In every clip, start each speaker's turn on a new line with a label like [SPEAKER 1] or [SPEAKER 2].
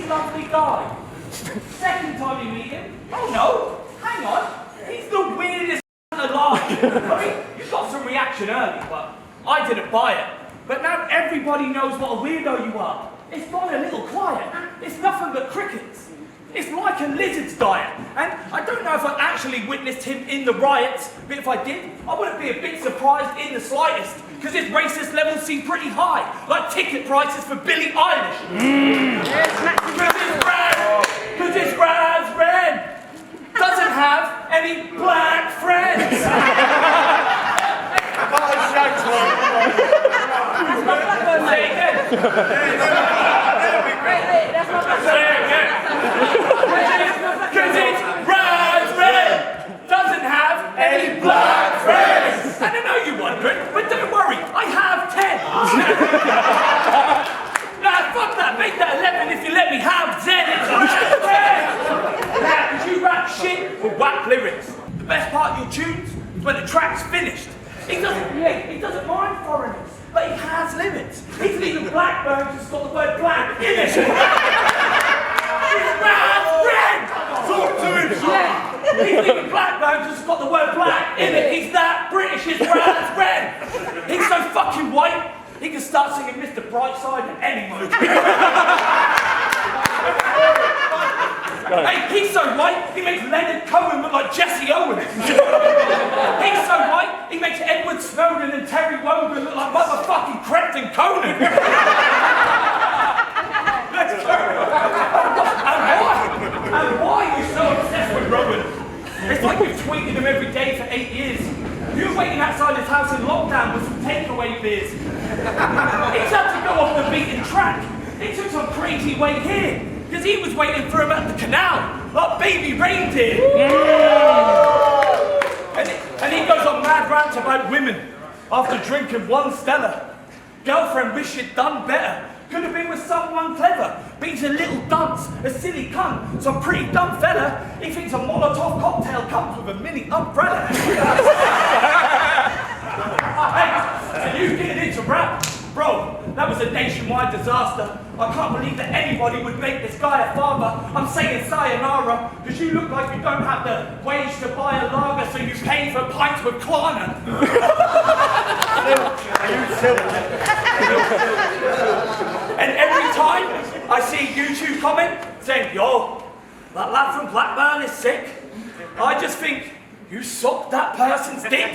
[SPEAKER 1] lovely guy. Second time you meet him, oh no, hang on, he's the weirdest alive. I mean, you got some reaction early, but I didn't buy it. But now everybody knows what a weirdo you are. It's gone a little quiet. It's nothing but crickets. It's like a lizard's diet. And I don't know if I actually witnessed him in the riots, but if I did, I wouldn't be a bit surprised in the slightest, because his racist levels seem pretty high, like ticket prices for Billie Eilish. Because it's RAZ REN. Doesn't have any black friends. Say it again. Say it again. Because it's RAZ REN. Doesn't have any black friends. And I know you're wondering, but don't worry, I have 10. Nah, fuck that. Make that 11 if you let me have Zen. It's RAZ REN. Now, because you rap shit with whack lyrics. The best part of your tunes is when the track's finished. He doesn't mind foreigners, but he has limits. He's leaving Blackburn who's got the word black in it. It's RAZ REN! Talk to him, son! He's leaving Blackburn who's got the word black in it. He's that British, it's RAZ REN! He's so fucking white, he can start singing Mr. Brightside at any moment. Hey, he's so white, he makes Leonard Cohen look like Jesse Owens. He's so white, he makes Edward Snowden and Terry Wogan look like motherfucking Crefton Conan. And why are you so obsessed with Rowan? It's like you've tweeted him every day for 8 years. You were waiting outside his house in lockdown with some takeaway beers. He's had to go off the beaten track. He took some crazy way here. Because he was waiting for him at the canal, like baby reindeer. And he goes on mad rants about women after drinking one Stella. Girlfriend wish she'd done better. Could have been with someone clever, but he's a little dunce, a silly cunt, some pretty dumb fella. He thinks a Molotov cocktail comes with a mini umbrella. Hey, and you getting into rap? Bro, that was a nationwide disaster. I can't believe that anybody would make this guy a father. I'm saying sayonara, because you look like you don't have the wage to buy a lager, so you pay for pints with Klarna. And every time I see a YouTube comment saying, yo, that lad from Blackburn is sick, I just think, you sucked that person's dick.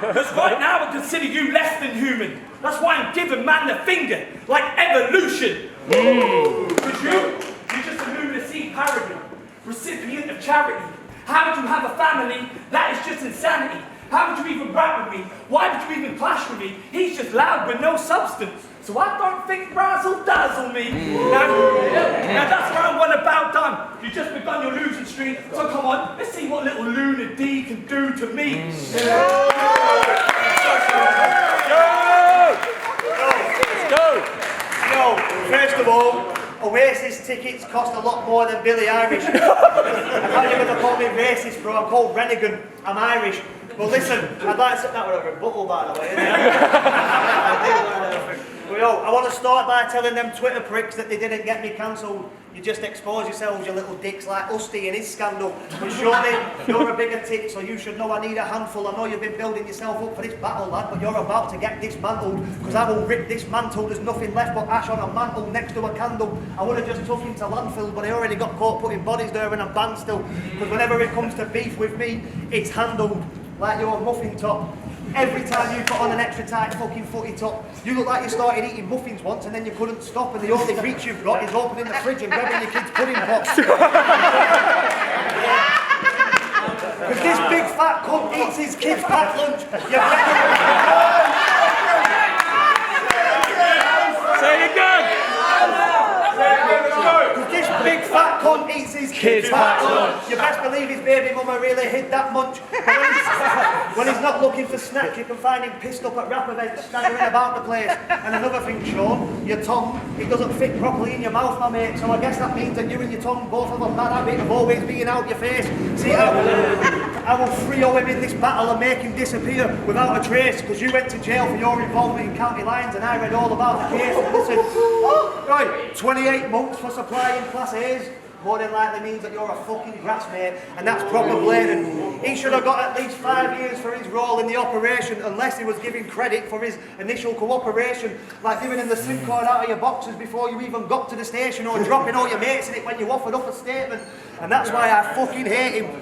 [SPEAKER 1] Because right now I consider you less than human. That's why I'm giving man the finger, like evolution. Because you're just a lunacy paragon, recipient of charity. How would you have a family? That is just insanity. How would you even rap with me? Why would you even clash with me? He's just loud with no substance. So I don't think razzle dazzle me. Now that's round one about done. You just begun your losing streak. So come on, let's see what little Luna D can do to me.
[SPEAKER 2] No, first of all, Oasis tickets cost a lot more than Billie Irish. I can't even call me racist, bro. I'm called Rennigan. I'm Irish. But listen, I'd like to... That was a rebuttal, by the way, isn't it? I want to start by telling them Twitter pricks that they didn't get me cancelled. You just expose yourselves, you little dicks, like Usty and his scandal. But surely you're a bigger tit, so you should know I need a handful. I know you've been building yourself up for this battle, lad, but you're about to get dismantled, because I will rip this mantle. There's nothing left but ash on a mantle next to a candle. I would have just took him to landfill, but I already got caught putting bodies there and I'm banned still. Because whenever it comes to beef with me, it's handled like your muffin top. Every time you put on an extra tight fucking footy top, you look like you started eating muffins once and then you couldn't stop, and the only reach you've got is opening the fridge and grabbing your kids' pudding pots. Because this big fat cunt eats his kids' packed lunch. Say it again! Because this big fat cunt eats his
[SPEAKER 3] Kids packed lunch.
[SPEAKER 2] You best believe his baby mama really hid that munch. When he's not looking for snacks, you can find him pissed up at rap events, staggering about the place. And another thing, Sean, your tongue, it doesn't fit properly in your mouth, my mate. So I guess that means that you and your tongue both have a bad habit of always being out your face. See, I will 3-0 him in this battle and make him disappear without a trace, because you went to jail for your involvement in county lines and I read all about the case. And listen, right, 28 months for supplying Class A's. More than likely means that you're a fucking grass mate, and that's proper blading. He should have got at least 5 years for his role in the operation, unless he was giving credit for his initial cooperation, like giving him the SIM card out of your boxes before you even got to the station, or dropping all your mates in it when you offered up a statement. And that's why I fucking hate him.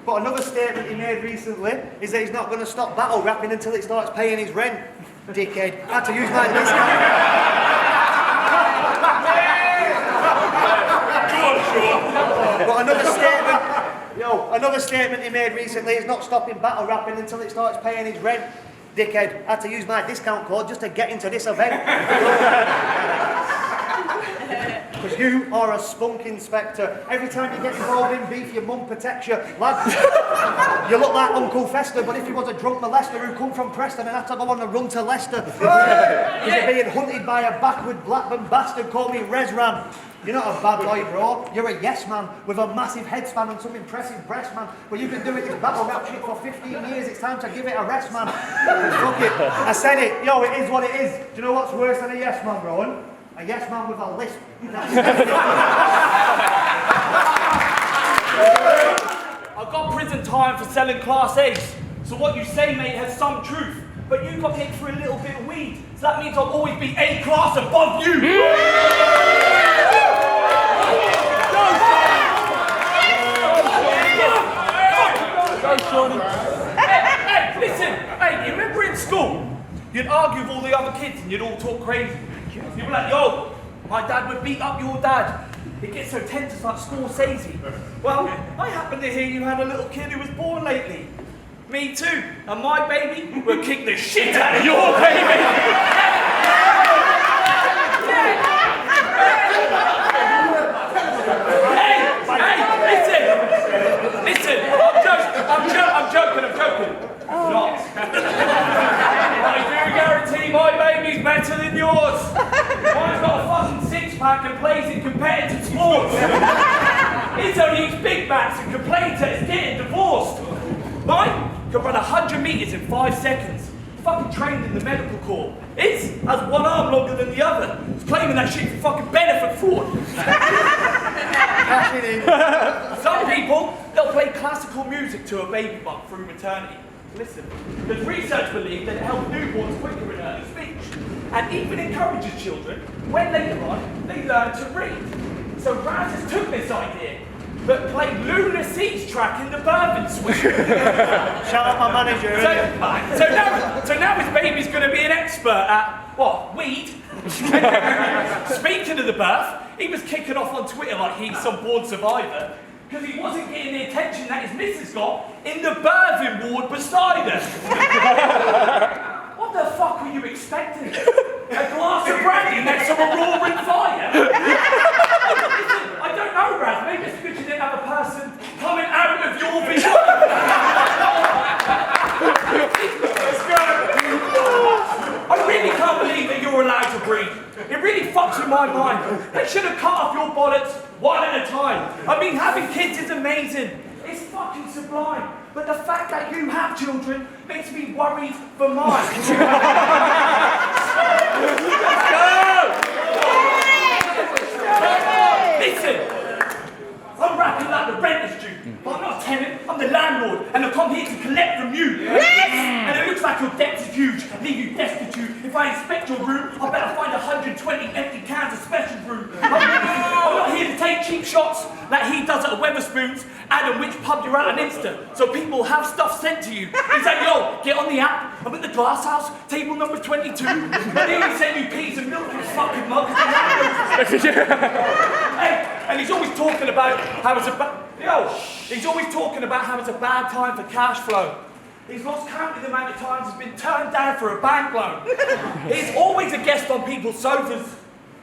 [SPEAKER 2] But another statement he made recently is that he's not going to stop battle rapping until it starts paying his rent. Dickhead. I had to use my discount. But another statement he made recently is not stopping battle rapping until it starts paying his rent. Dickhead. I had to use my discount code just to get into this event. Because you are a spunk inspector. Every time you get involved in beef, your mum protects you. Lad, you look like Uncle Fester, but if he was a drunk molester who come from Preston and had to go on a run to Leicester, he's being hunted by a backward Blackburn bastard called me RAZ REN. You're not a bad boy, bro. You're a yes man with a massive headspan and some impressive breast, man. But you've been doing this battle rap shit for 15 years. It's time to give it a rest, man. Fuck it. I said it. Yo, it is what it is. Do you know what's worse than a yes man, Rowan? A yes man with a lisp.
[SPEAKER 1] I got prison time for selling Class A's. So what you say, mate, has some truth. But you got hit for a little bit of weed. So that means I'll always be A class above you. Hey, listen. Hey, you remember in school? You'd argue with all the other kids and you'd all talk crazy. You'd be like, yo, my dad would beat up your dad. It gets so tense it's like Scorsese. Well, I happen to hear you had a little kid who was born lately. Me too. And my baby will kick the shit out of your baby. Listen, I'm joking. Not. I do guarantee my baby's better than yours. Mine's got a fucking six-pack and plays in competitive sports. His only eats Big Macs and complains that it's getting divorced. Mine can run 100 metres in 5 seconds. Fucking trained in the medical corps. His has one arm longer than the other. He's claiming that shit for fucking benefit fraud. Some people, they'll play classical music to a baby bump through maternity. Listen, there's research believes that it helps newborns quicker in early speech, and even encourages children, when later on, they learn to read. So RAZ has took this idea, but played Lunar Seeds track in the Bourbon Suite.
[SPEAKER 2] Shout out my manager.
[SPEAKER 1] So now his baby's going to be an expert at, what, weed? Speaking of the birth, he was kicking off on Twitter like he's some born survivor, because he wasn't getting the attention that his missus got in the birthing ward beside her. What the fuck were you expecting? A glass of brandy next to a roaring fire? I don't know, Raz. Maybe it's because you didn't have a person coming out of your vagina. I really can't believe that you're allowed to breathe. It really fucks with my mind. They should have cut off your bollocks one at a time. I mean, having kids is amazing. It's fucking sublime. But the fact that you have children makes me worried for mine. Listen, I'm rapping like the rent is due. But I'm not a tenant, I'm the landlord, and I've come here to collect from you. And it looks like your debts are huge, leave you destitute. If I inspect your room, I better find 120 empty cans of special brew. I'm not here to take cheap shots like he does at Weatherspoons, and on which pub you're at on Insta, so people have stuff sent to you. He's like, yo, get on the app, I'm at the glass house, table number 22, and they only send you peas and milk in his fucking mug. And he's always talking about how it's a bad time for cash flow. He's lost count of the amount of times he's been turned down for a bank loan. He's always a guest on people's sofas.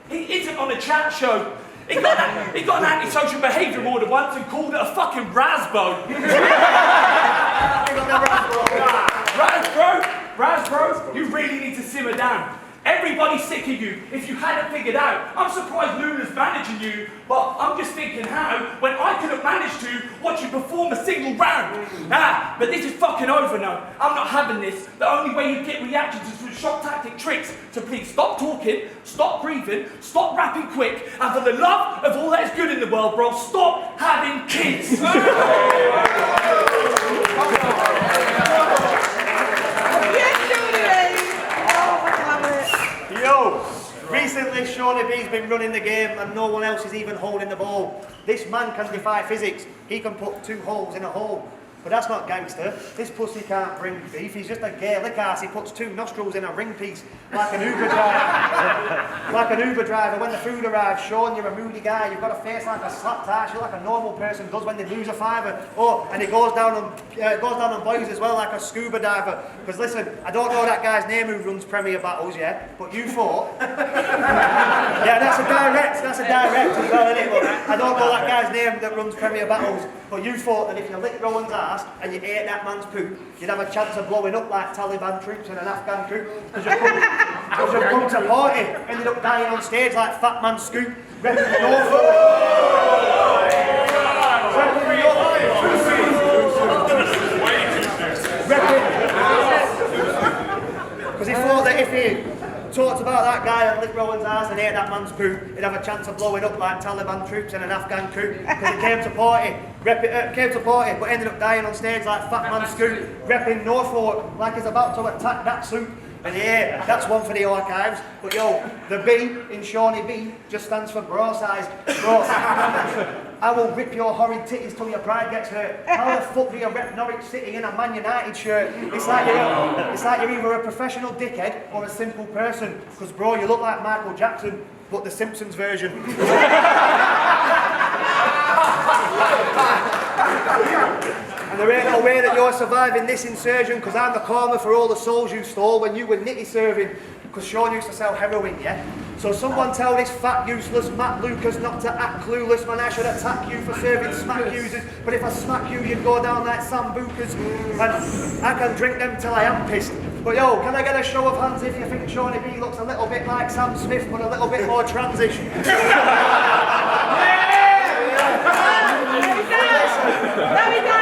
[SPEAKER 1] He isn't on a chat show. He got an antisocial behaviour order once and called it a fucking Razbo. Raz bro, you really need to simmer down. Everybody's sick of you if you hadn't figured out. I'm surprised Luna's managing you, but I'm just thinking how, when I couldn't manage to watch you perform a single round. But this is fucking over now. I'm not having this. The only way you get reactions is through shock tactic tricks. So please stop talking, stop breathing, stop rapping quick, and for the love of all that is good in the world, bro, stop having kids.
[SPEAKER 2] Yo, recently Seanie B's been running the game and no one else is even holding the ball. This man can defy physics. He can put 2 holes in a hole. But that's not gangster. This pussy can't bring beef. He's just a Gaelic ass. He puts 2 nostrils in a ring piece like an Uber driver. Like an Uber driver. When the food arrives, Sean, you're a moody guy. You've got a face like a slapped ass. You're like a normal person does when they lose a fiver. Oh, and it goes down on boys as well, like a scuba diver. Because listen, I don't know that guy's name who runs Premier Battles, yeah? But you thought. Yeah, that's a direct as well, isn't it? But I don't know that guy's name that runs Premier Battles. But you thought that if you licked Rowan's ass and you ate that man's poop, you'd have a chance of blowing up like Taliban troops in an Afghan coup. Because you've come to party, ended up dying on stage like Fat Man Scoop, repping Norfolk. Because he thought that if he talked about that guy and licked Rowan's ass and ate that man's poop, he'd have a chance of blowing up like Taliban troops in an Afghan coup. Because he came to party, but ended up dying on stage like Fat Man Scoop, repping Norfolk like he's about to attack that suit. And yeah, that's one for the archives. But yo, the B in Seanie B just stands for bra size. Bro, I will rip your horrid titties till your pride gets hurt. How the fuck do you rep Norwich City in a Man United shirt? It's like you're either a professional dickhead or a simple person. Because bro, you look like Michael Jackson, but the Simpsons version. And there ain't no way that you're surviving this insurgent, because I'm the karma for all the souls you stole when you were nitty serving. Because Sean used to sell heroin, yeah? So someone tell this fat, useless Matt Lucas not to act clueless when I should attack you for serving smack users. But if I smack you, you'd go down like sambucas. And I can drink them till I am pissed. But yo, can I get a show of hands if you think Seanie B looks a little bit like Sam Smith, but a little bit more transition?
[SPEAKER 3] No, we don't.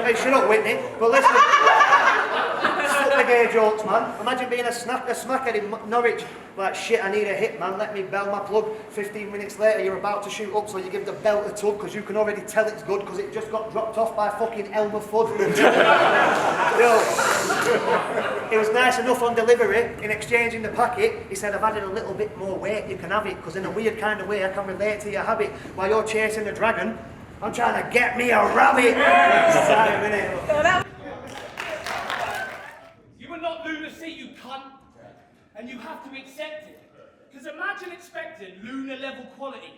[SPEAKER 2] Hey, shut up, Whitney. But listen, fuck the gay jokes, man. Imagine being a smackhead in Norwich. Like, shit, I need a hit, man. Let me bell my plug. 15 minutes later, you're about to shoot up, so you give the belt a tug, because you can already tell it's good, because it just got dropped off by fucking Elmer Fudd. Yo, it was nice enough on delivery. In exchanging the packet, he said, I've added a little bit more weight. You can have it, because in a weird kind of way, I can relate to your habit. While you're chasing the dragon, I'm trying to get me a rabbit.
[SPEAKER 1] You are not lunacy, you cunt. And you have to accept it. Because imagine expecting lunar level quality.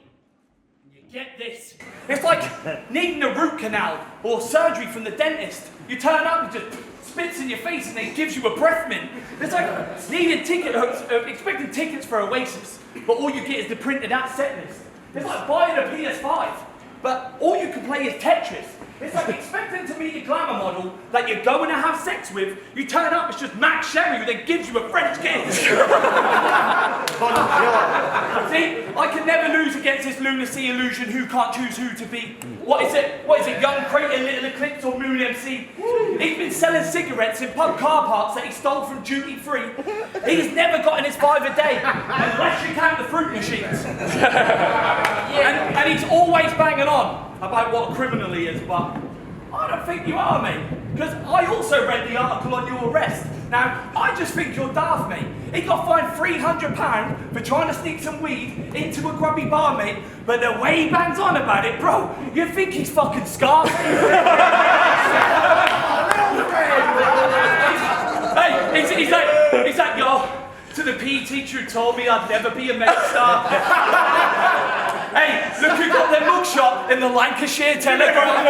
[SPEAKER 1] And you get this. It's like needing a root canal or surgery from the dentist. You turn up and just spits in your face and then gives you a breath mint. It's like needing expecting tickets for Oasis, but all you get is the printed out set list. It's like buying a PS5. But all you can play is Tetris. It's like expecting to meet a glamour model that you're going to have sex with. You turn up, it's just Max Sherry who then gives you a French kiss. See, I can never lose against this lunacy illusion who can't choose who to be. What is it? Young Creighton, Little Eclipse or Moon MC? He's been selling cigarettes in pub car parks that he stole from duty free. He's never gotten his $5 a day, unless you count the fruit machines. And he's always banging on about what a criminal he is, but I don't think you are, mate. Because I also read the article on your arrest. Now, I just think you're daft, mate. He got fined £300 for trying to sneak some weed into a grubby bar, mate. But the way he bangs on about it, bro, you'd think he's fucking Scarface. Hey, he's like, yo, to the PE teacher who told me I'd never be a megastar. Hey, look who got their mugshot in the Lancashire Telegraph.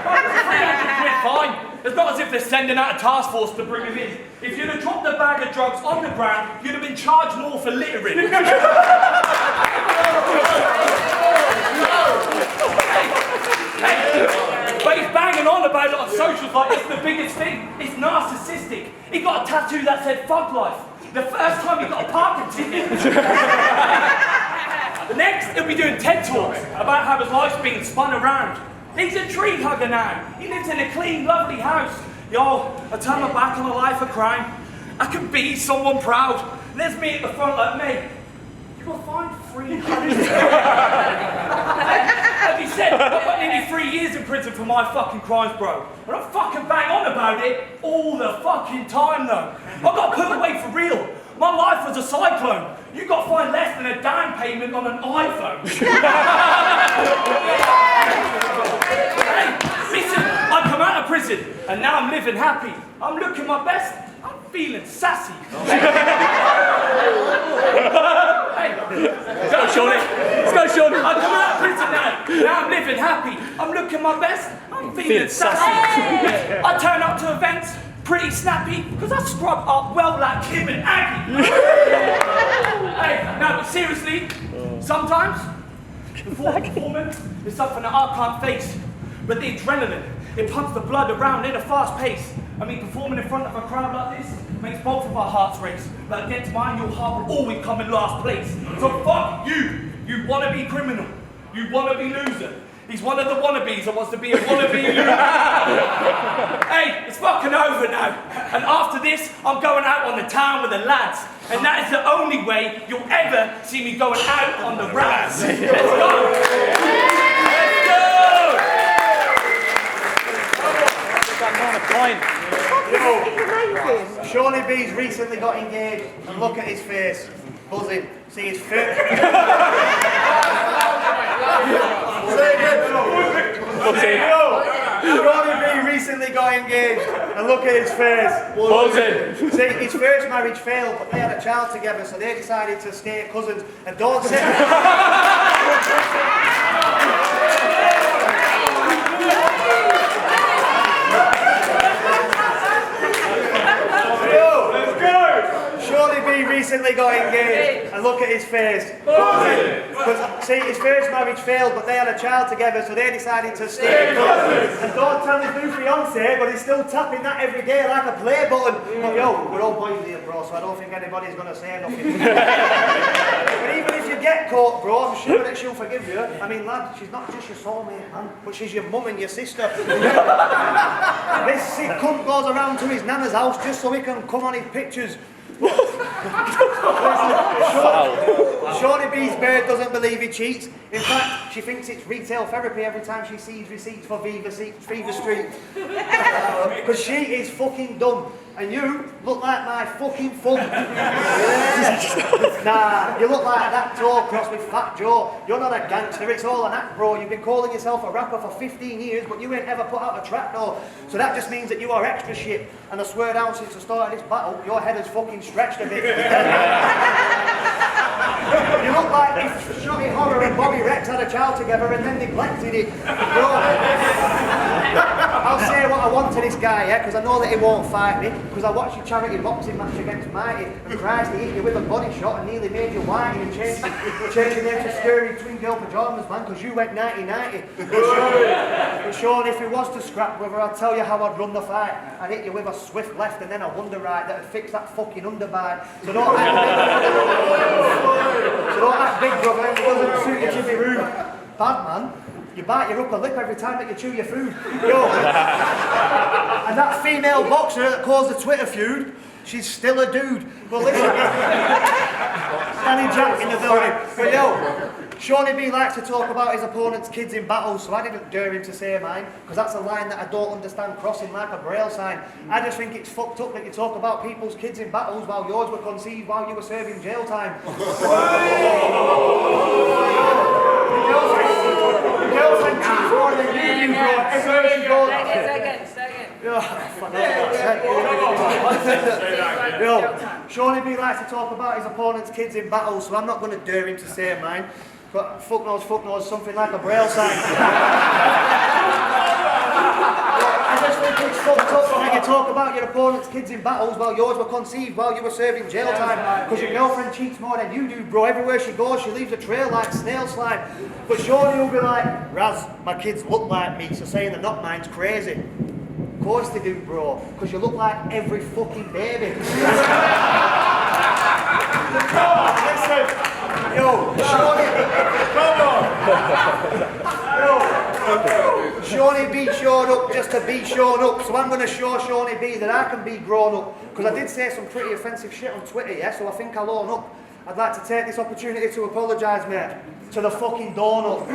[SPEAKER 1] £300 fine. It's not as if they're sending out a task force to bring him in. If you'd have dropped a bag of drugs on the ground, you'd have been charged more for littering. But he's banging on about it on socials like it's the biggest thing. It's narcissistic. He got a tattoo that said "Fuck Life." The first time he got a parking ticket. The next, he'll be doing TED Talks about how his life's being spun around. He's a tree hugger now. He lives in a clean, lovely house. Yo, I turn my back on a life of crime. I can be someone proud. And there's me at the front like, mate, you will find 300. As he said, I've got nearly 3 years in prison for my fucking crimes, bro. I don't fucking bang on about it all the fucking time, though. I got put away for real. My life was a cyclone. You got fined less than a down payment on an iPhone. Hey, listen, I come out of prison and now I'm living happy. I'm looking my best. I'm feeling sassy. Hey,
[SPEAKER 4] Let's go, Shawnee. Let's go, Shawnee.
[SPEAKER 1] I come out of prison now. Now I'm living happy. I'm looking my best. I'm feeling sassy. I turn up to events. Pretty snappy, because I scrub up well like Kim and Aggie. Hey, no, but seriously, sometimes, before a performance, there's something that I can't face. But the adrenaline, it pumps the blood around at a fast pace. I mean, performing in front of a crowd like this makes both of our hearts race. But against mine, your heart will always come in last place. So fuck you. You wanna be criminal. You wanna be loser. He's one of the wannabes that wants to be a wannabe loser. Hey, it's fucking over now. And after this, I'm going out on the town with the lads. And that is the only way you'll ever see me going out on the RAZ. Let's go.
[SPEAKER 2] Let's go. Shawnee B's recently got engaged, and look at his face. Buzzing. See his face. Shawnee B recently got engaged, and look at his face.
[SPEAKER 4] Buzzing.
[SPEAKER 2] See, his first marriage failed, but they had a child together, so they decided to stay cousins. And don't say. Shawnee B recently got engaged, and look at his face. Because, see, his first marriage failed, but they had a child together, so they decided to stay. And don't tell his new fiancé, but he's still tapping that every day like a play button. But yo, we're all boys here, bro, so I don't think anybody's going to say nothing. But even if you get caught, bro, I'm sure that she'll forgive you. I mean, lad, she's not just your soulmate, man, but she's your mum and your sister. This sick cunt goes around to his nana's house just so he can come on his pictures. Shawnee B's bird doesn't believe he cheats. In fact, she thinks it's retail therapy every time she sees receipts for Fever Street. Because she is fucking dumb. And you look like my fucking thumb. Nah, you look like that tall cross with Fat Joe. You're not a gangster, it's all an act, bro. You've been calling yourself a rapper for 15 years, but you ain't ever put out a track, though. So that just means that you are extra shit. And I swear down, since the start of this battle, your head has fucking stretched a bit. You look like if Shotty Horror and Bobby Rex had a child together and then neglected it. Bro, I'll say what I want to this guy, yeah, because I know that he won't fight me, because I watched your charity boxing match against Mighty, and Christ, he hit you with a body shot and nearly made you whiny and changed your name to Scary Twin Girl Pajamas, man, because you went 90-90. But Sean, if he was to scrap, brother, I'll tell you how I'd run the fight. I'd hit you with a swift left and then a wonder right that'd fix that fucking underbite. So don't act big, brother, it doesn't suit you to be rude. Bad man. You bite your upper lip every time that you chew your food. Yo. And that female boxer that caused the Twitter feud, she's still a dude. Well, listen. Danny Jack in the building. But yo, Shawnee B likes to talk about his opponent's kids in battles, so I didn't dare him to say mine, because that's a line that I don't understand crossing like a braille sign. I just think it's fucked up that you talk about people's kids in battles while yours were conceived while you were serving jail time. Girlfriend cheats more than you, bro. Everywhere she goes.
[SPEAKER 3] Second.
[SPEAKER 2] Yo, Shawnee B likes to talk about his opponent's kids in battle, so I'm not going to dare him to say mine. But fuck knows, something like a braille sign. I just it's fucked up when you talk about your opponent's kids in battles while yours were conceived while you were serving jail time because your girlfriend cheats more than you do, bro. Everywhere she goes, she leaves a trail like snail slime. But Shawnee will be like, Raz, my kids look like me, so saying they're not mine's crazy. Of course they do, bro, because you look like every fucking baby. Listen, yo, Shawnee. Come on. Shawnee B showed up just to be shown up, so I'm going to show Shawnee B that I can be grown up. Because I did say some pretty offensive shit on Twitter, yeah, so I think I'll own up. I'd like to take this opportunity to apologise, mate, to the fucking donut.